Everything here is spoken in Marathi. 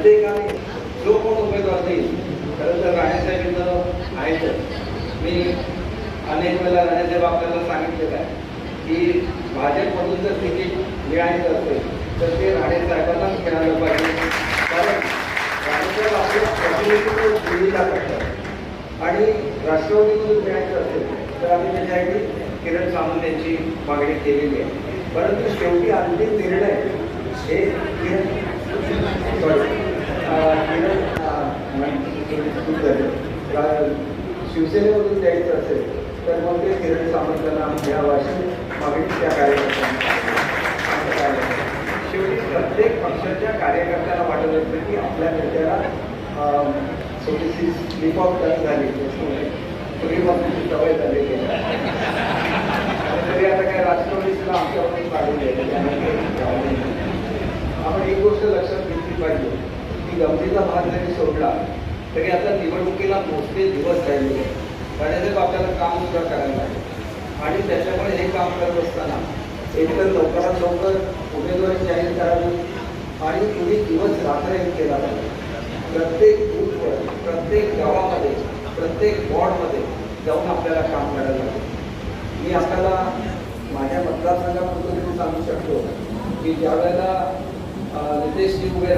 प्रत्येकाने जो कोण उमेदवार देईल, खरं तर राणेसाहेबांचं आहेच. मी अनेक वेळेला राणेसाहेब आपल्याला सांगितलेलं आहे की भाजपमधून जर तिकीट मिळायचं असेल तर ते राणेसाहेबांनाच मिळालं पाहिजे. कारण राणेसाहेब आपलं प्रतिनिधित्व दिल्लीला करतात आणि राष्ट्रवादीमधून मिळायचं असेल तर आम्ही त्याच्यासाठी किरण सामंत यांची मागणी केलेली आहे. परंतु शेवटी अंतिम निर्णय हे शिवसेनेमधून द्यायचं असेल तर मग ते किरण सामंतांना द्यावं अशी मागणी त्या कार्यकर्त्यांना. शेवटी प्रत्येक पक्षाच्या कार्यकर्त्याला वाटत असतं की आपल्या नेत्याला थोडीशी स्लिप ऑफ टच झाली, पूर्वीपासून सवय झालेली आहे. तरी आता काय राष्ट्रवादीला आमच्यावरून काढून द्यायचं. आपण एक गोष्ट लक्षात घेतली पाहिजे की गमतीचा भाग जरी सोडला तरी आता निवडणुकीला मोजके दिवस राहिले. राणेसाहेब आपल्याला काम सुद्धा करायला लागेल आणि त्याच्यामुळे हे काम करत असताना एकतर लवकरात लवकर उमेदवारी जाहीर करावी आणि तुम्ही दिवस रात्र एक केला पाहिजे. प्रत्येक बूथवर, प्रत्येक गावामध्ये, प्रत्येक वॉर्डमध्ये जाऊन आपल्याला काम करायला लागेल. मी आपल्याला माझ्या मतदारसंघापुरतं सांगू शकतो की ज्या वेळेला नितेशजी उभे